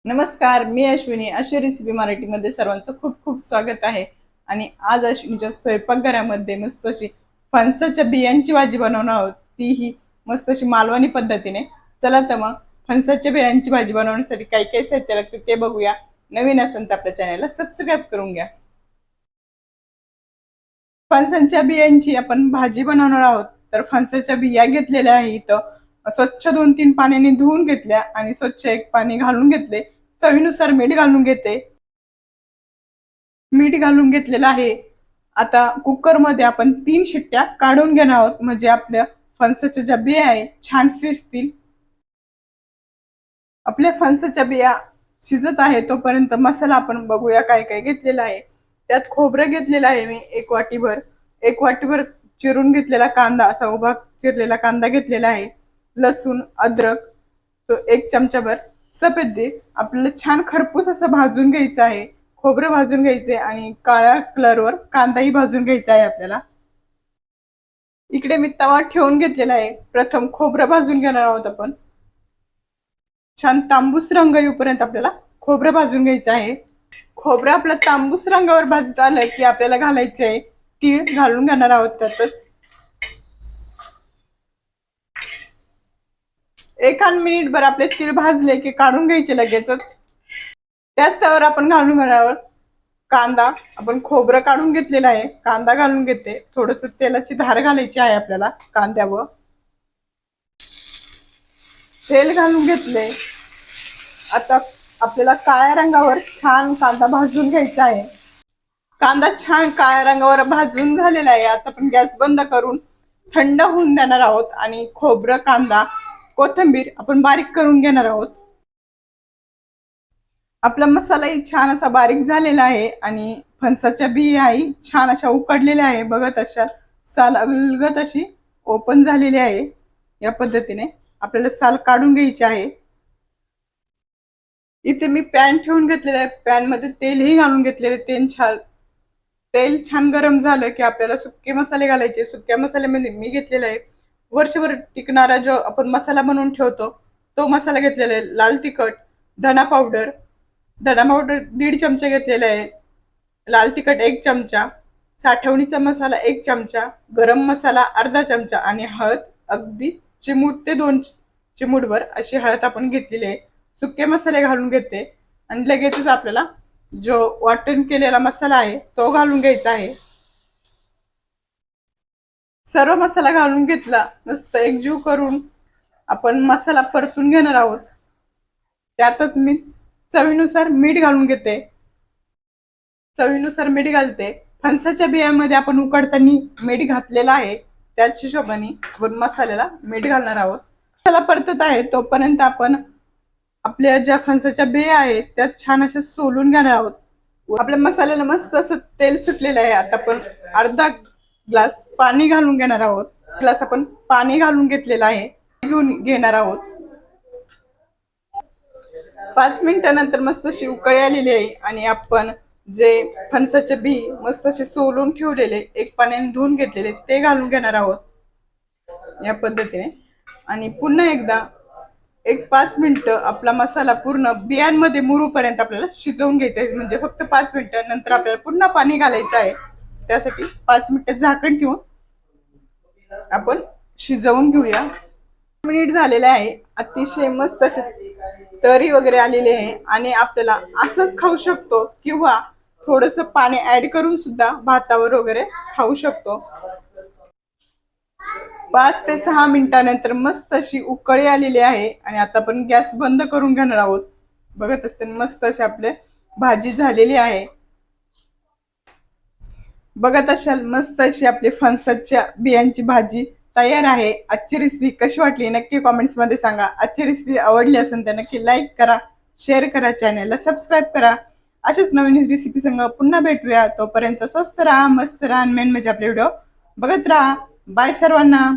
नमस्कार, मी अश्विनी. अशी रेसिपी मराठीमध्ये सर्वांचं खूप खूप स्वागत आहे. आणि आज अश्विनीच्या स्वयंपाकघरामध्ये मस्त अशी फणसाच्या बियांची भाजी बनवणार आहोत, तीही मस्त अशी मालवणी पद्धतीने. चला तर मग फणसाच्या बियांची भाजी बनवण्यासाठी काय काय साहित्य लागते ते बघूया. नवीन असेल तर आपल्या चॅनलला सबस्क्राईब करून घ्या. फणसाच्या बियांची आपण भाजी बनवणार आहोत. तर फणसाच्या बिया घेतलेल्या आहे इथं. स्वच्छ 2-3 पाण्याने धुवून घेतल्या आणि स्वच्छ एक पाणी घालून घेतले. चवीनुसार मीठ घालून घेते. मीठ घालून घेतलेलं आहे. आता कुकर मध्ये आपण 3 शिट्ट्या काढून घेणार आहोत, म्हणजे आपल्या फणसाच्या ज्या बिया आहे छान शिजतील. आपल्या फणसाच्या बिया शिजत आहे तोपर्यंत मसाला आपण बघूया काय काय घेतलेला आहे. त्यात खोबरं घेतलेलं आहे मी 1 वाटीभर. 1 वाटीभर चिरून घेतलेला कांदा, असा उभा चिरलेला कांदा घेतलेला आहे. लसूण, अद्रक तो 1 चमचाभर. सफेद आपल्याला छान खरपूस असं भाजून घ्यायचं आहे. खोबरं भाजून घ्यायचे आणि काळ्या कलरवर कांदाही भाजून घ्यायचा आहे आपल्याला. इकडे मी तवा ठेवून घेतलेला आहे. प्रथम खोबरं भाजून घेणार आहोत आपण. छान तांबूस रंग येऊपर्यंत आपल्याला खोबरं भाजून घ्यायचं आहे. खोबरं आपलं तांबूस रंगावर भाजत आलं की आपल्याला घालायचे आहे तीळ. घालून घेणार आहोत त्यातच. 1 मिनिटभर आपले तीळ भाजले की काढून घ्यायचे लगेचच. त्याच तव्यावर आपण घालून घेणार आहोत कांदा. आपण खोबरं काढून घेतलेला आहे, कांदा घालून घेते. थोडस तेलाची धार घालायची आहे आपल्याला कांद्यावर. तेल घालून घेतले. आता आपल्याला काळ्या रंगावर छान कांदा भाजून घ्यायचा आहे. कांदा छान काळ्या रंगावर भाजून झालेला आहे. आता आपण गॅस बंद करून थंड होऊन देणार आहोत आणि खोबरं, कांदा, कोथिंबीर आपण बारीक करून घेणार आहोत. आपला मसालाही छान असा बारीक झालेला आहे आणि फणसाच्या बियाही छान अशा उकडलेल्या आहे. बघत अशा साल अलगत अशी ओपन झालेली आहे. या पद्धतीने आपल्याला साल काढून घ्यायची आहे. इथे मी पॅन ठेवून घेतलेला आहे. पॅन मध्ये तेलही घालून घेतलेले. तेल छान गरम झालं की आपल्याला सुके मसाले घालायचे. सुक्या मसाल्यामध्ये मी घेतलेला आहे वर्षभर टिकणारा जो आपण मसाला बनवून ठेवतो तो मसाला घेतलेला आहे. लाल तिखट, धना पावडर 1.5 चमचा घेतलेला आहे. लाल तिखट 1 चमचा, साठवणीचा मसाला 1 चमचा, गरम मसाला अर्धा चमचा आणि हळद अगदी चिमूट ते 2 चिमूटभर अशी हळद आपण घेतलेली आहे. सुके मसाले घालून घेते आणि लगेचच आपल्याला जो वाटण केलेला मसाला आहे तो घालून घ्यायचा आहे. सर्व मसाला घालून घेतला, मस्त एकजीव करून आपण मसाला परतून घेणार आहोत. त्यातच मी चवीनुसार मीठ घालून घेते. चवीनुसार मीठ घालते. फणसाच्या बियामध्ये आपण उकडताना मीठ घातलेला आहे, त्याच हिशोबाने आपण मसाल्याला मीठ घालणार आहोत. मसाला परतत आहे तोपर्यंत आपण आपल्या ज्या फणसाच्या बिया आहेत त्यात छान अशा सोलून घेणार आहोत. आपल्या मसाल्याला मस्त असं तेल सुटलेलं आहे. आता आपण अर्धा ग्लास पाणी घालून घेणार आहोत. ग्लास आपण पाणी घालून घेतलेलं आहे, घेऊन घेणार आहोत. 5 मिनिटानंतर मस्त अशी उकळी आलेली आहे आणि आपण जे फणसाचे बी मस्त असे सोलून ठेवलेले, एक पाण्याने धुवून घेतलेले ते घालून घेणार आहोत या पद्धतीने. आणि पुन्हा एकदा 5 मिनिटं आपला मसाला पूर्ण बियांमध्ये मुरूपर्यंत आपल्याला शिजवून घ्यायचा आहे. म्हणजे फक्त 5 मिनिटं, नंतर आपल्याला पुन्हा पाणी घालायचं आहे. त्यासाठी 5 मिनिटं झाकण ठेवून आपण शिजवून घेऊया. मिनिट झालेले आहे. अतिशय मस्त असे तरी वगैरे आलेले आहे आणि आपल्याला असंच खाऊ शकतो किंवा थोडस पाणी ऍड करून सुद्धा भातावर वगैरे खाऊ शकतो. 5 ते 6 मिनिटानंतर मस्त अशी उकळी आलेली आहे आणि आता आपण गॅस बंद करून घेणार आहोत. बघत असते मस्त अशी आपली भाजी झालेली आहे. बघत असाल मस्त अशी आपली फणसाच्या बियांची भाजी तयार आहे. आजची रेसिपी कशी वाटली नक्की कॉमेंट्स मध्ये सांगा. आजची रेसिपी आवडली असेल तर नक्की लाईक करा, शेअर करा, चॅनलला सबस्क्राईब करा. अशाच नवीन रेसिपी संग पुन्हा भेटूया. तोपर्यंत स्वस्त राहा, मस्त राहा, मेन म्हणजे आपले व्हिडिओ बघत राहा. बाय सर्वांना.